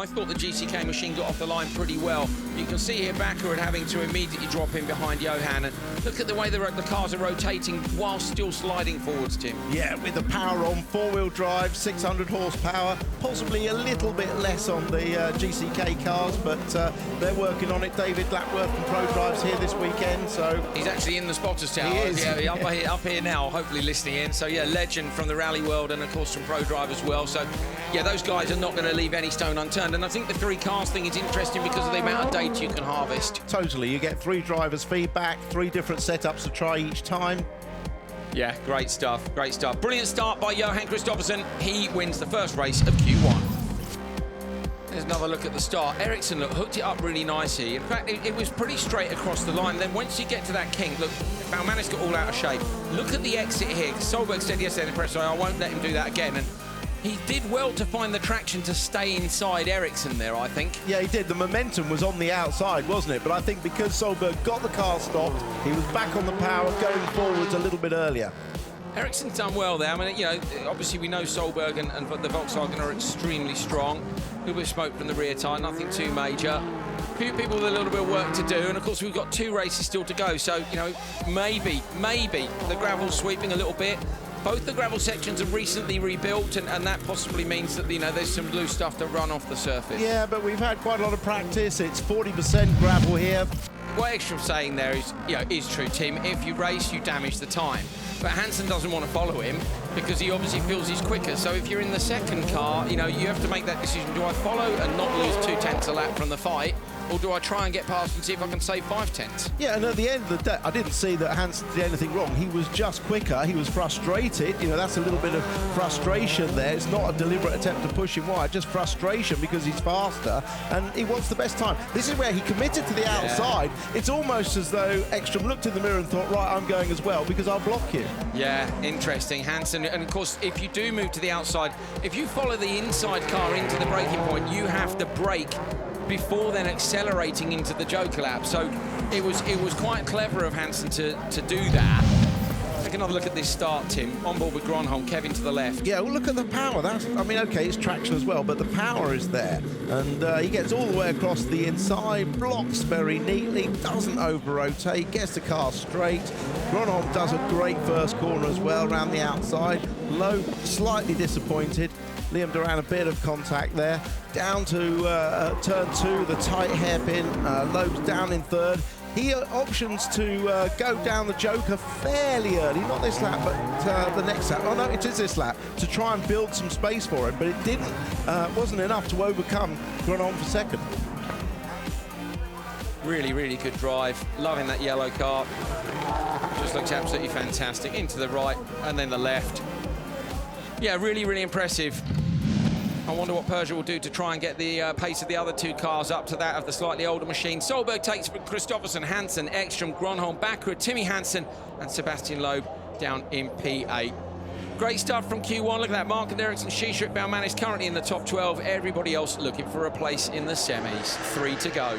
I thought the GCK machine got off the line pretty well. You can see here Bakker having to immediately drop in behind Johan, and look at the way the cars are rotating while still sliding forwards, Tim. Yeah, with the power on, four-wheel drive, 600 horsepower, possibly a little bit less on the GCK cars, but they're working on it. David Lapworth from Pro Drive's here this weekend, so... He's actually in the spotters tower. He is. Yeah, up here now, hopefully listening in. So, yeah, legend from the rally world and, of course, from Pro Drive as well. So, yeah, those guys are not going to leave any stone unturned. And I think the three cars thing is interesting because of the amount of data you can harvest. Totally. You get 3 drivers' feedback, 3 different setups to try each time. Yeah, great stuff, great stuff. Brilliant start by Johan Kristoffersson. He wins the first race of Q1. There's another look at the start. Ericsson, look, hooked it up really nicely. In fact, it was pretty straight across the line. Then once you get to that kink, look, Baumanis got all out of shape. Look at the exit here. Solberg said yesterday in the press, I won't let him do that again. And he did well to find the traction to stay inside Ericsson there, I think. Yeah, he did. The momentum was on the outside, wasn't it? But I think because Solberg got the car stopped, he was back on the power, going forwards a little bit earlier. Ericsson's done well there. I mean, you know, obviously we know Solberg and the Volkswagen are extremely strong. A little bit of smoke from the rear tyre, nothing too major. A few people with a little bit of work to do, and of course we've got 2 races still to go. So, you know, maybe the gravel's sweeping a little bit. Both the gravel sections are recently rebuilt, and that possibly means that, you know, there's some loose stuff to run off the surface. Yeah, but we've had quite a lot of practice. It's 40% gravel here. What Ekstrom's saying there is, you know, is true, Tim. If you race, you damage the time. But Hansen doesn't want to follow him because he obviously feels he's quicker. So if you're in the second car, you know, you have to make that decision. Do I follow and not lose 2/10 a lap from the fight? Or do I try and get past and see if I can save 5/10? Yeah, and at the end of the day, I didn't see that Hansen did anything wrong. He was just quicker. He was frustrated. You know, that's a little bit of frustration there. It's not a deliberate attempt to push him wide, just frustration because he's faster and he wants the best time. This is where he committed to the outside. It's almost as though Ekstrom looked in the mirror and thought, right, I'm going as well because I'll block you. Yeah, interesting. Hansen, and of course, if you do move to the outside, if you follow the inside car into the braking point, you have to brake before then accelerating into the Joker lap. So it was quite clever of Hansen to do that. Take another look at this start, Tim. On board with Gronholm, Kevin to the left. Yeah, well, look at the power. That's, I mean, okay, it's traction as well, but the power is there. And he gets all the way across the inside, blocks very neatly, doesn't over-rotate, gets the car straight. Gronholm does a great first corner as well, around the outside. Lowe, slightly disappointed. Liam Duran, a bit of contact there. Down to turn 2, the tight hairpin. Loeb's down in 3rd. He options to go down the Joker fairly early, not this lap, but the next lap. Oh no, it is this lap, to try and build some space for him, but it didn't, wasn't enough to overcome Gronholm for 2nd. Really, really good drive. Loving that yellow car. Just looks absolutely fantastic. Into the right and then the left. Yeah, really, really impressive. I wonder what Peugeot will do to try and get the pace of the other 2 cars up to that of the slightly older machine. Solberg takes for Kristoffersson, Hansen, Ekstrom, Gronholm, Bakker, Timmy Hansen and Sebastian Loeb down in P8. Great stuff from Q1. Look at that. Mark and Ericsson, Shishrek, Baumanis currently in the top 12. Everybody else looking for a place in the semis. 3 to go.